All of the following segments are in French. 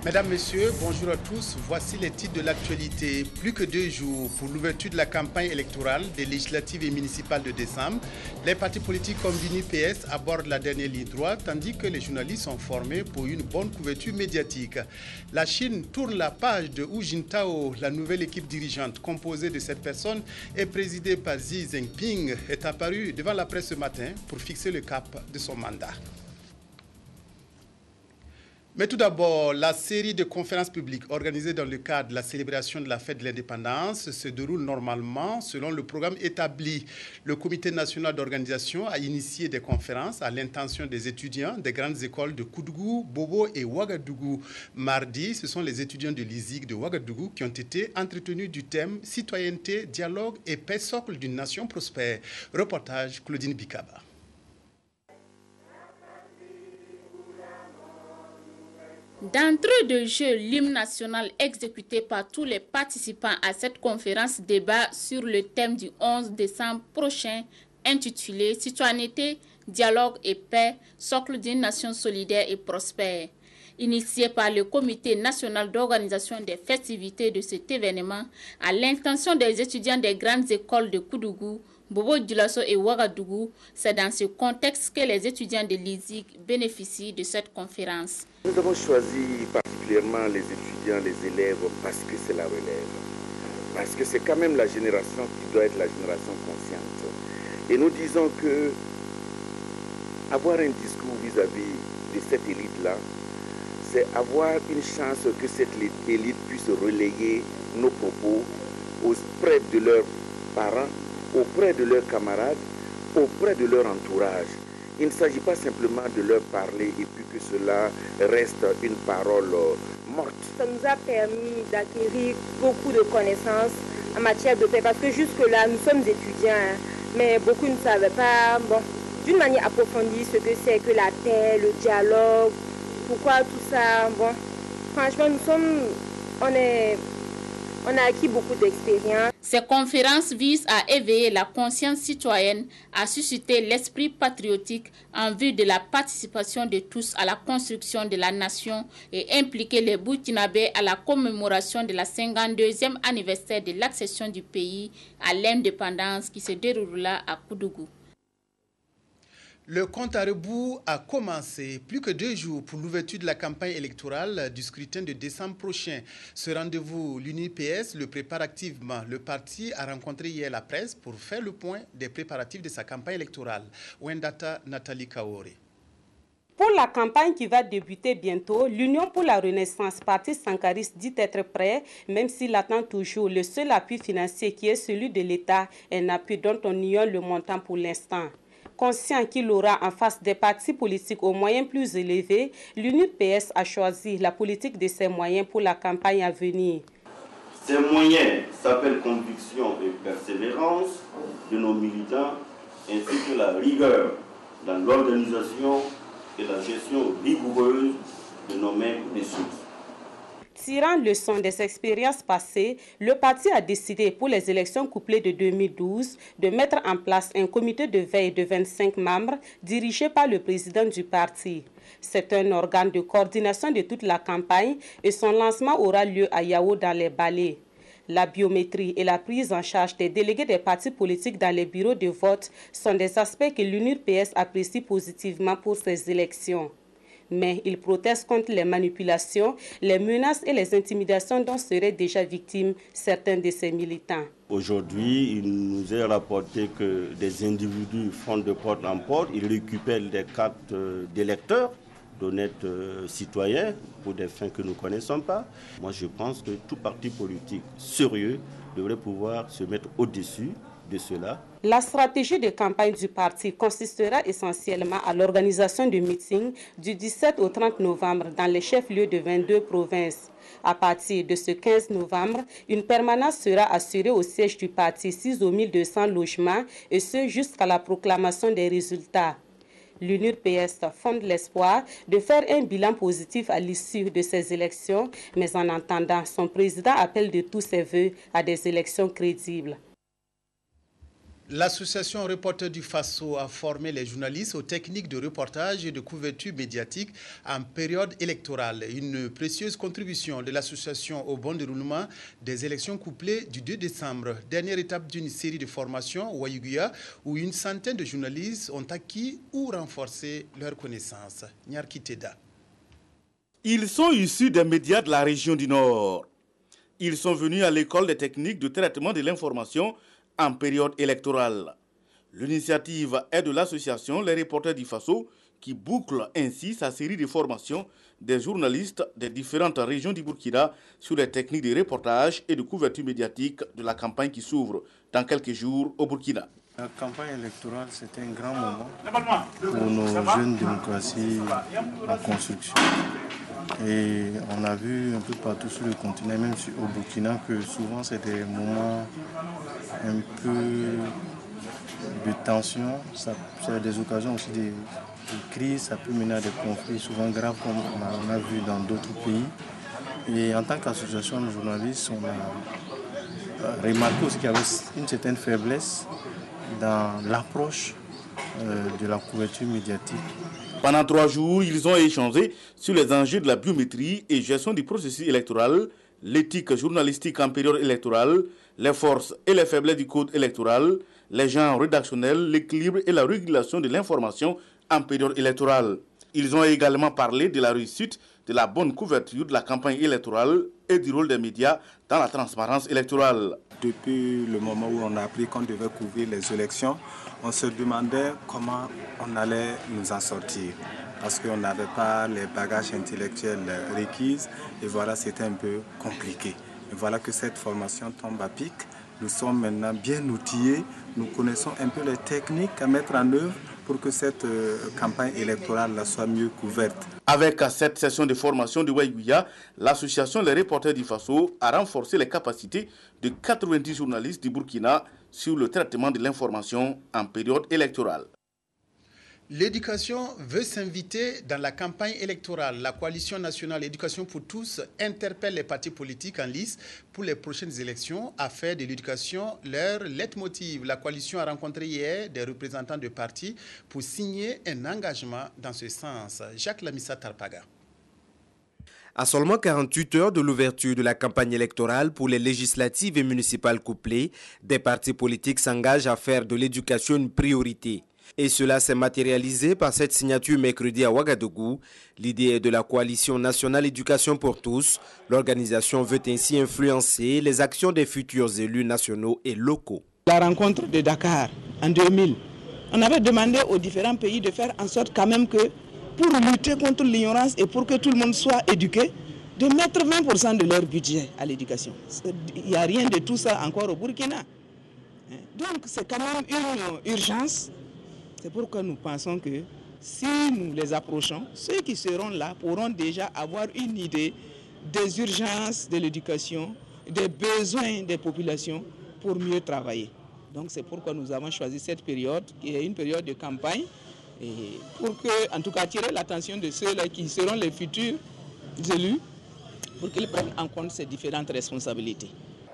Mesdames, Messieurs, bonjour à tous. Voici les titres de l'actualité. Plus que 2 jours pour l'ouverture de la campagne électorale des législatives et municipales de décembre. Les partis politiques comme l'UNIPS abordent la dernière ligne droite, tandis que les journalistes sont formés pour une bonne couverture médiatique. La Chine tourne la page de Hu Jintao. La nouvelle équipe dirigeante composée de 7 personnes et présidée par Xi Jinping est apparue devant la presse ce matin pour fixer le cap de son mandat. Mais tout d'abord, la série de conférences publiques organisées dans le cadre de la célébration de la fête de l'indépendance se déroule normalement selon le programme établi. Le Comité national d'organisation a initié des conférences à l'intention des étudiants des grandes écoles de Koudougou, Bobo et Ouagadougou. Mardi, ce sont les étudiants de l'ISIG de Ouagadougou qui ont été entretenus du thème « Citoyenneté, dialogue et paix socle d'une nation prospère ». Reportage Claudine Bikaba. D'entrée de jeu, l'hymne national exécuté par tous les participants à cette conférence débat sur le thème du 11 décembre prochain intitulé « Citoyenneté, dialogue et paix, socle d'une nation solidaire et prospère ». Initié par le Comité national d'organisation des festivités de cet événement, à l'intention des étudiants des grandes écoles de Koudougou, Bobo Dioulasso et Ouagadougou, c'est dans ce contexte que les étudiants de l'ISIG bénéficient de cette conférence. Nous avons choisi particulièrement les étudiants, les élèves, parce que c'est la relève. Parce que c'est quand même la génération qui doit être la génération consciente. Et nous disons que avoir un discours vis-à-vis de cette élite-là, c'est avoir une chance que cette élite puisse relayer nos propos auprès de leurs parents, auprès de leurs camarades, auprès de leur entourage. Il ne s'agit pas simplement de leur parler et puis que cela reste une parole morte. Ça nous a permis d'acquérir beaucoup de connaissances en matière de paix parce que jusque-là, nous sommes étudiants, mais beaucoup ne savaient pas, d'une manière approfondie, ce que c'est que la paix, le dialogue, pourquoi tout ça. Franchement, on a acquis beaucoup d'expérience. Ces conférences visent à éveiller la conscience citoyenne, à susciter l'esprit patriotique en vue de la participation de tous à la construction de la nation et impliquer les Burkinabés à la commémoration de la 52e anniversaire de l'accession du pays à l'indépendance qui se déroulera à Koudougou. Le compte à rebours a commencé. Plus que 2 jours pour l'ouverture de la campagne électorale du scrutin de décembre prochain. Ce rendez-vous, l'UNIPS le prépare activement. Le parti a rencontré hier la presse pour faire le point des préparatifs de sa campagne électorale. Wendata Nathalie Kaori. Pour la campagne qui va débuter bientôt, l'Union pour la Renaissance, parti sankariste, dit être prêt, même s'il attend toujours le seul appui financier qui est celui de l'État, un appui dont on ignore le montant pour l'instant. Conscient qu'il aura en face des partis politiques aux moyens plus élevés, l'UNIPS a choisi la politique de ses moyens pour la campagne à venir. Ces moyens s'appellent conviction et persévérance de nos militants, ainsi que la rigueur dans l'organisation et la gestion rigoureuse de nos mains des sources. Tirant leçon des expériences passées, le parti a décidé pour les élections couplées de 2012 de mettre en place un comité de veille de 25 membres dirigé par le président du parti. C'est un organe de coordination de toute la campagne et son lancement aura lieu à Yao dans les Balais. La biométrie et la prise en charge des délégués des partis politiques dans les bureaux de vote sont des aspects que l'UNIPS apprécie positivement pour ces élections. Mais il proteste contre les manipulations, les menaces et les intimidations dont seraient déjà victimes certains de ses militants. Aujourd'hui, il nous est rapporté que des individus font de porte en porte, ils récupèrent des cartes d'électeurs, d'honnêtes citoyens, pour des fins que nous ne connaissons pas. Moi, je pense que tout parti politique sérieux devrait pouvoir se mettre au-dessus de cela. La stratégie de campagne du parti consistera essentiellement à l'organisation de meetings du 17 au 30 novembre dans les chefs-lieux de 22 provinces. À partir de ce 15 novembre, une permanence sera assurée au siège du parti 6 aux 1200 logements et ce jusqu'à la proclamation des résultats. L'UNIPS fonde l'espoir de faire un bilan positif à l'issue de ces élections, mais en attendant, son président appelle de tous ses voeux à des élections crédibles. L'association Reporters du Faso a formé les journalistes aux techniques de reportage et de couverture médiatique en période électorale. Une précieuse contribution de l'association au bon déroulement des élections couplées du 2 décembre. Dernière étape d'une série de formations au Wayuguya où une centaine de journalistes ont acquis ou renforcé leurs connaissances. Nyarki Teda. Ils sont issus des médias de la région du Nord. Ils sont venus à l'école des techniques de traitement de l'information en période électorale. L'initiative est de l'association Les Reporters du Faso qui boucle ainsi sa série de formations des journalistes des différentes régions du Burkina sur les techniques de reportage et de couverture médiatique de la campagne qui s'ouvre dans quelques jours au Burkina. La campagne électorale, c'est un grand moment pour nos jeunes démocraties en construction. Et on a vu un peu partout sur le continent, même au Burkina, que souvent c'est des moments un peu de tension, c'est des occasions aussi de crise, ça peut mener à des conflits souvent graves comme on a vu dans d'autres pays. Et en tant qu'association de journalistes, on a remarqué aussi qu'il y avait une certaine faiblesse dans l'approche de la couverture médiatique. Pendant 3 jours, ils ont échangé sur les enjeux de la biométrie et gestion du processus électoral, l'éthique journalistique en période électorale, les forces et les faiblesses du code électoral, les genres rédactionnels, l'équilibre et la régulation de l'information en période électorale. Ils ont également parlé de la réussite de la bonne couverture de la campagne électorale et du rôle des médias dans la transparence électorale. Depuis le moment où on a appris qu'on devait couvrir les élections, on se demandait comment on allait nous en sortir. Parce qu'on n'avait pas les bagages intellectuels requis et voilà, c'était un peu compliqué. Et voilà que cette formation tombe à pic. Nous sommes maintenant bien outillés, nous connaissons un peu les techniques à mettre en œuvre pour que cette campagne électorale soit mieux couverte. Avec cette session de formation de Wayuguya, l'association Les Reporters du Faso a renforcé les capacités de 90 journalistes du Burkina sur le traitement de l'information en période électorale. L'éducation veut s'inviter dans la campagne électorale. La coalition nationale Éducation pour tous interpelle les partis politiques en lice pour les prochaines élections à faire de l'éducation leur leitmotiv. La coalition a rencontré hier des représentants de partis pour signer un engagement dans ce sens. Jacques Lamissa Tarpaga. À seulement 48 heures de l'ouverture de la campagne électorale pour les législatives et municipales couplées, des partis politiques s'engagent à faire de l'éducation une priorité. Et cela s'est matérialisé par cette signature mercredi à Ouagadougou. L'idée est de la coalition nationale éducation pour tous. L'organisation veut ainsi influencer les actions des futurs élus nationaux et locaux. La rencontre de Dakar en 2000, on avait demandé aux différents pays de faire en sorte quand même que pour lutter contre l'ignorance et pour que tout le monde soit éduqué, de mettre 20% de leur budget à l'éducation. Il n'y a rien de tout ça encore au Burkina. Donc c'est quand même une urgence. C'est pourquoi nous pensons que si nous les approchons, ceux qui seront là pourront déjà avoir une idée des urgences de l'éducation, des besoins des populations pour mieux travailler. Donc c'est pourquoi nous avons choisi cette période, qui est une période de campagne, et pour que, en tout cas, attirer l'attention de ceux-là qui seront les futurs élus, pour qu'ils prennent en compte ces différentes responsabilités.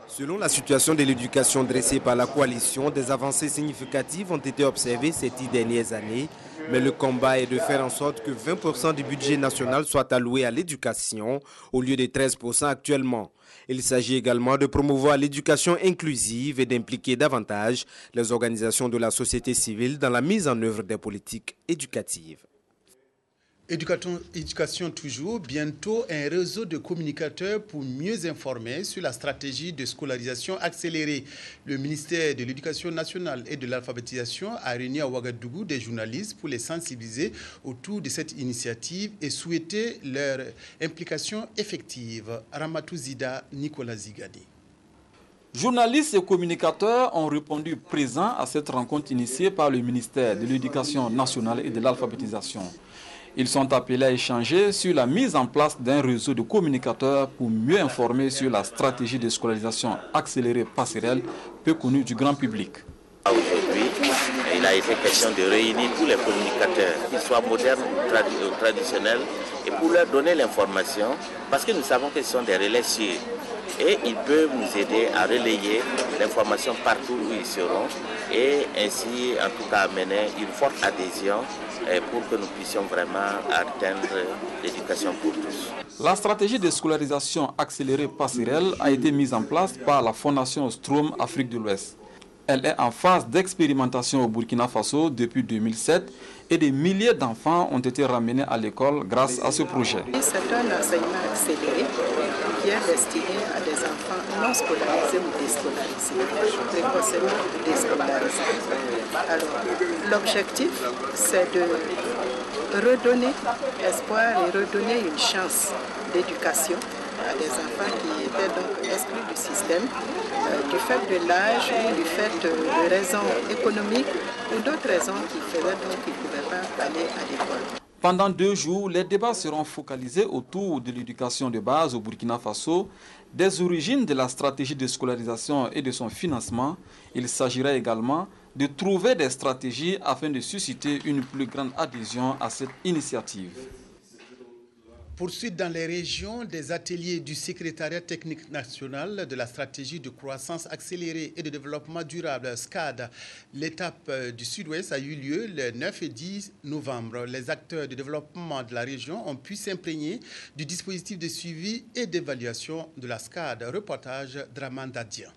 Selon la situation de l'éducation dressée par la coalition, des avancées significatives ont été observées ces 10 dernières années. Mais le combat est de faire en sorte que 20% du budget national soit alloué à l'éducation au lieu de 13% actuellement. Il s'agit également de promouvoir l'éducation inclusive et d'impliquer davantage les organisations de la société civile dans la mise en œuvre des politiques éducatives. Éducation toujours, bientôt un réseau de communicateurs pour mieux informer sur la stratégie de scolarisation accélérée. Le ministère de l'Éducation nationale et de l'alphabétisation a réuni à Ouagadougou des journalistes pour les sensibiliser autour de cette initiative et souhaiter leur implication effective. Ramatou Zida, Nicolas Zigadi. Journalistes et communicateurs ont répondu présents à cette rencontre initiée par le ministère de l'Éducation nationale et de l'alphabétisation. Ils sont appelés à échanger sur la mise en place d'un réseau de communicateurs pour mieux informer sur la stratégie de scolarisation accélérée passerelle peu connue du grand public. Aujourd'hui, il a été question de réunir tous les communicateurs, qu'ils soient modernes ou traditionnels, et pour leur donner l'information, parce que nous savons que ce sont des relais sûrs. et ils peuvent nous aider à relayer l'information partout où ils seront et ainsi en tout cas amener une forte adhésion pour que nous puissions vraiment atteindre l'éducation pour tous. La stratégie de scolarisation accélérée passerelle a été mise en place par la Fondation Strom Afrique de l'Ouest. Elle est en phase d'expérimentation au Burkina Faso depuis 2007 et des milliers d'enfants ont été ramenés à l'école grâce à ce projet. C'est un enseignement accéléré qui est destiné à des enfants non scolarisés ou déscolarisés, précocement déscolarisés. Alors, l'objectif, c'est de redonner espoir et redonner une chance d'éducation à des enfants qui étaient donc exclus du système du fait de l'âge ou du fait de raisons économiques ou d'autres raisons qui faisaient donc qu'ils ne pouvaient pas aller à l'école. Pendant 2 jours, les débats seront focalisés autour de l'éducation de base au Burkina Faso, des origines de la stratégie de scolarisation et de son financement. Il s'agira également de trouver des stratégies afin de susciter une plus grande adhésion à cette initiative. Poursuite dans les régions des ateliers du secrétariat technique national de la stratégie de croissance accélérée et de développement durable SCAD. L'étape du Sud-Ouest a eu lieu le 9 et 10 novembre. Les acteurs de développement de la région ont pu s'imprégner du dispositif de suivi et d'évaluation de la SCAD. Reportage Draman Dadian.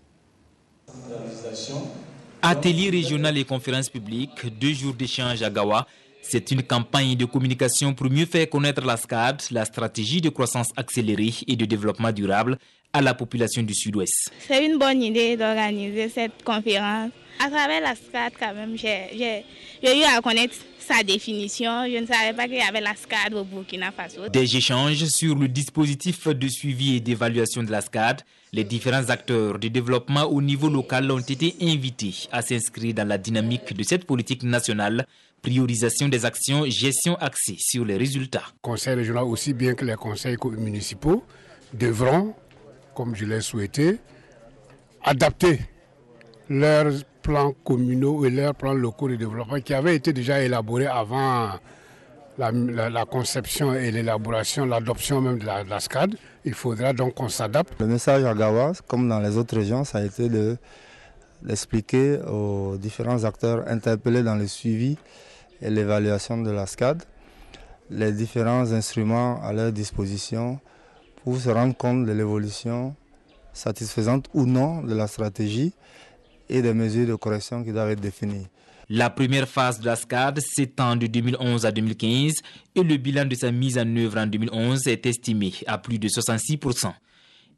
Atelier régional et conférences publiques, 2 jours d'échange à Gawa. C'est une campagne de communication pour mieux faire connaître la SCAD, la stratégie de croissance accélérée et de développement durable, à la population du Sud-Ouest. C'est une bonne idée d'organiser cette conférence. À travers la SCAD, quand même, j'ai eu à connaître sa définition. Je ne savais pas qu'il y avait la SCAD au Burkina Faso. Des échanges sur le dispositif de suivi et d'évaluation de la SCAD. Les différents acteurs de développement au niveau local ont été invités à s'inscrire dans la dynamique de cette politique nationale. Priorisation des actions, gestion axée sur les résultats. Les conseils régionaux, aussi bien que les conseils municipaux, devront, comme je l'ai souhaité, adapter leurs plans communaux et leurs plans locaux de développement qui avaient été déjà élaborés avant la conception et l'élaboration, l'adoption même de la SCAD. Il faudra donc qu'on s'adapte. Le message à Gawa, comme dans les autres régions, ça a été d'expliquer aux différents acteurs interpellés dans le suivi et l'évaluation de la SCAD les différents instruments à leur disposition pour se rendre compte de l'évolution satisfaisante ou non de la stratégie et des mesures de correction qui doivent être définies. La première phase de la SCAD s'étend de 2011 à 2015 et le bilan de sa mise en œuvre en 2011 est estimé à plus de 66%.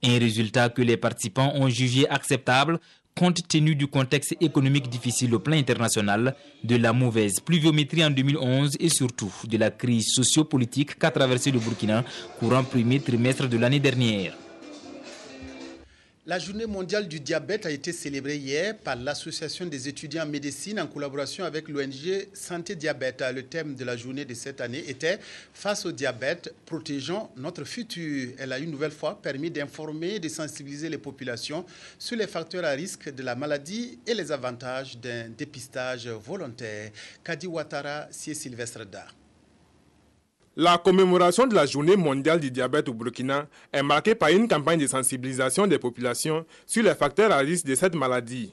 Un résultat que les participants ont jugé acceptable compte tenu du contexte économique difficile au plan international, de la mauvaise pluviométrie en 2011 et surtout de la crise sociopolitique qu'a traversé le Burkina courant premier trimestre de l'année dernière. La journée mondiale du diabète a été célébrée hier par l'Association des étudiants en médecine en collaboration avec l'ONG Santé Diabète. Le thème de la journée de cette année était « Face au diabète, protégeons notre futur ». Elle a une nouvelle fois permis d'informer et de sensibiliser les populations sur les facteurs à risque de la maladie et les avantages d'un dépistage volontaire. Kadi Ouattara, c'est Sylvestre Da. La commémoration de la journée mondiale du diabète au Burkina est marquée par une campagne de sensibilisation des populations sur les facteurs à risque de cette maladie.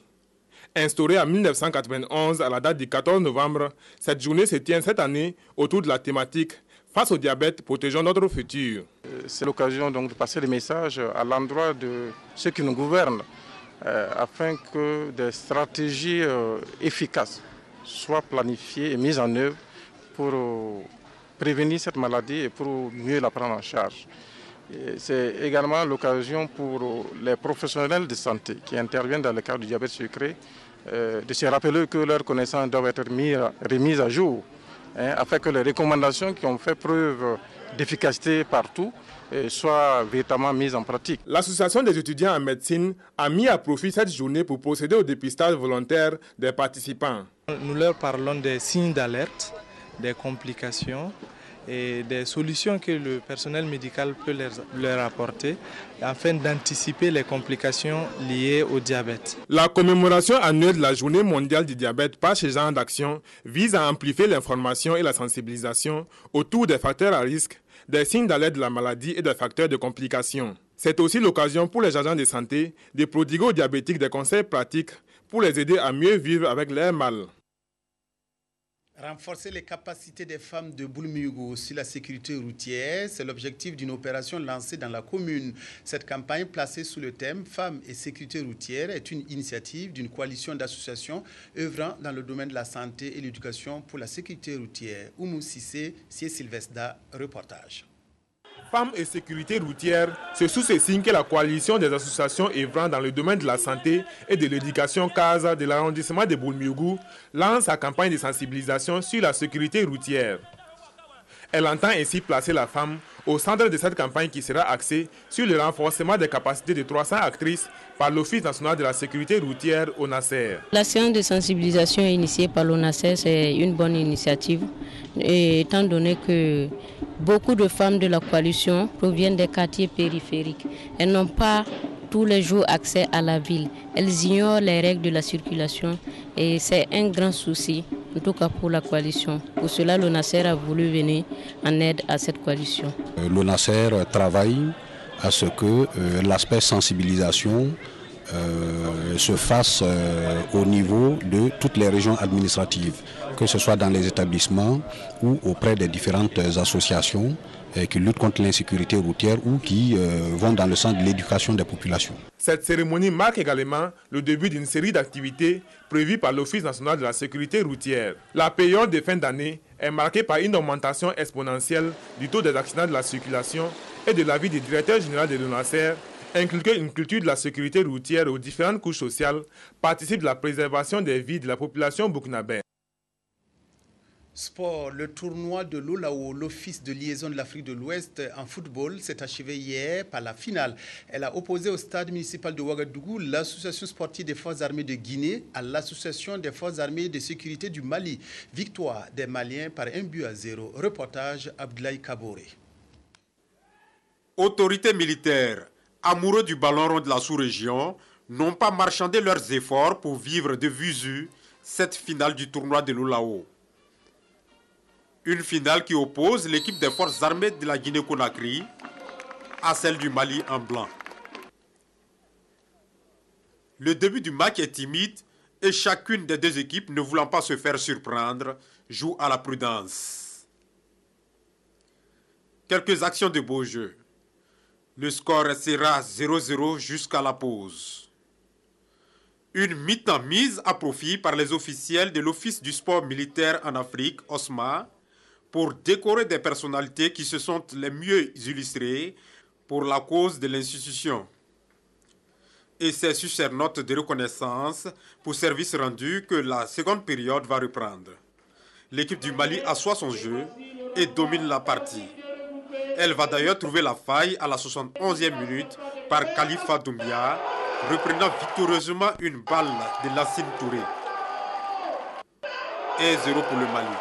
Instaurée en 1991 à la date du 14 novembre, cette journée se tient cette année autour de la thématique « Face au diabète, protégeons notre futur ». C'est l'occasion donc de passer le message à l'endroit de ceux qui nous gouvernent afin que des stratégies efficaces soient planifiées et mises en œuvre pour prévenir cette maladie et pour mieux la prendre en charge. C'est également l'occasion pour les professionnels de santé qui interviennent dans le cadre du diabète sucré de se rappeler que leurs connaissances doivent être remises à jour afin que les recommandations qui ont fait preuve d'efficacité partout soient véritablement mises en pratique. L'association des étudiants en médecine a mis à profit cette journée pour procéder au dépistage volontaire des participants. Nous leur parlons des signes d'alerte, des complications et des solutions que le personnel médical peut leur apporter afin d'anticiper les complications liées au diabète. La commémoration annuelle de la Journée mondiale du diabète par ce genre d'action vise à amplifier l'information et la sensibilisation autour des facteurs à risque, des signes d'alerte de la maladie et des facteurs de complications. C'est aussi l'occasion pour les agents de santé de prodiguer aux diabétiques des conseils pratiques pour les aider à mieux vivre avec leur mal. Renforcer les capacités des femmes de Boulmiougou sur la sécurité routière, c'est l'objectif d'une opération lancée dans la commune. Cette campagne placée sous le thème « Femmes et sécurité routière » est une initiative d'une coalition d'associations œuvrant dans le domaine de la santé et l'éducation pour la sécurité routière. Oumou Sissé, Sylvestre, reportage. Femmes et sécurité routière, c'est sous ces signes que la coalition des associations œuvrant dans le domaine de la santé et de l'éducation CASA de l'arrondissement de Boulmiougou lance sa campagne de sensibilisation sur la sécurité routière. Elle entend ainsi placer la femme au centre de cette campagne qui sera axée sur le renforcement des capacités de 300 actrices par l'Office national de la sécurité routière ONASER. La séance de sensibilisation initiée par l'ONASER, c'est une bonne initiative, étant donné que beaucoup de femmes de la coalition proviennent des quartiers périphériques. Elles n'ont pas tous les jours accès à la ville. Elles ignorent les règles de la circulation et c'est un grand souci, en tout cas pour la coalition. Pour cela, l'ONASER a voulu venir en aide à cette coalition. L'ONASER travaille à ce que l'aspect sensibilisation se fasse au niveau de toutes les régions administratives, que ce soit dans les établissements ou auprès des différentes associations qui luttent contre l'insécurité routière ou qui vont dans le sens de l'éducation des populations. Cette cérémonie marque également le début d'une série d'activités prévues par l'Office national de la sécurité routière. La période de fin d'année est marquée par une augmentation exponentielle du taux des accidents de la circulation et de l'avis du directeur général de l'ONASER. Inculquer une culture de la sécurité routière aux différentes couches sociales participe de la préservation des vies de la population burkinabé. Sport, le tournoi de l'Olao, l'Office de liaison de l'Afrique de l'Ouest en football, s'est achevé hier par la finale. Elle a opposé au stade municipal de Ouagadougou l'association sportive des forces armées de Guinée à l'association des forces armées de sécurité du Mali. Victoire des Maliens par 1-0. Reportage Abdoulaye Kaboré. Autorités militaires, amoureux du ballon rond de la sous-région, n'ont pas marchandé leurs efforts pour vivre de visu cette finale du tournoi de l'Olao. Une finale qui oppose l'équipe des forces armées de la Guinée-Conakry à celle du Mali en blanc. Le début du match est timide et chacune des deux équipes, ne voulant pas se faire surprendre, joue à la prudence. Quelques actions de beau jeu. Le score restera 0-0 jusqu'à la pause. Une mi-temps mise à profit par les officiels de l'Office du sport militaire en Afrique, OSMA, pour décorer des personnalités qui se sont les mieux illustrées pour la cause de l'institution. Et c'est sur ces notes de reconnaissance pour service rendu que la seconde période va reprendre. L'équipe du Mali assoit son jeu et domine la partie. Elle va d'ailleurs trouver la faille à la 71e minute par Khalifa Doumbia, reprenant victorieusement une balle de Lassine Touré. 1-0 pour le Mali.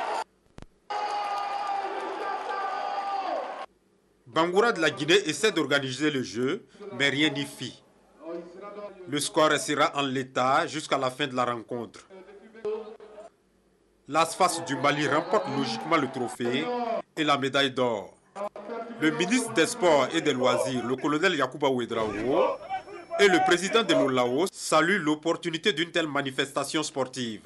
Bangoura de la Guinée essaie d'organiser le jeu, mais rien n'y fit. Le score restera en l'état jusqu'à la fin de la rencontre. L'Asfas du Mali remporte logiquement le trophée et la médaille d'or. Le ministre des Sports et des Loisirs, le colonel Yacouba Ouedraogo, et le président de l'Olao saluent l'opportunité d'une telle manifestation sportive.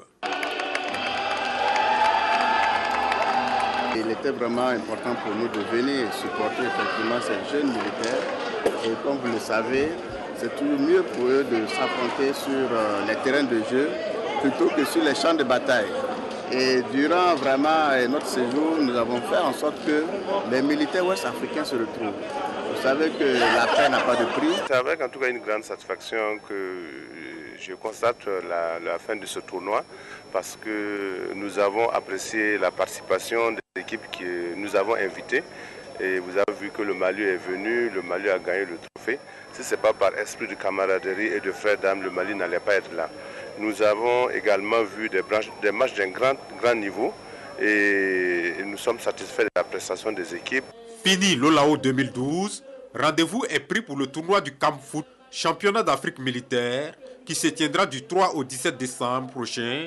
Il était vraiment important pour nous de venir supporter effectivement ces jeunes militaires. Et comme vous le savez, c'est toujours mieux pour eux de s'affronter sur les terrains de jeu plutôt que sur les champs de bataille. Et durant vraiment notre séjour, nous avons fait en sorte que les militaires ouest-africains se retrouvent. Vous savez que la paix n'a pas de prix. C'est avec en tout cas une grande satisfaction que je constate la fin de ce tournoi parce que nous avons apprécié la participation des équipes que nous avons invitées. Et vous avez vu que le Mali est venu, le Mali a gagné le trophée. Si ce n'est pas par esprit de camaraderie et de frères d'âme, le Mali n'allait pas être là. Nous avons également vu des matchs d'un grand niveau et nous sommes satisfaits de la prestation des équipes. Fini l'Olao 2012, rendez-vous est pris pour le tournoi du Camp Foot, championnat d'Afrique militaire, qui se tiendra du 3 au 17 décembre prochain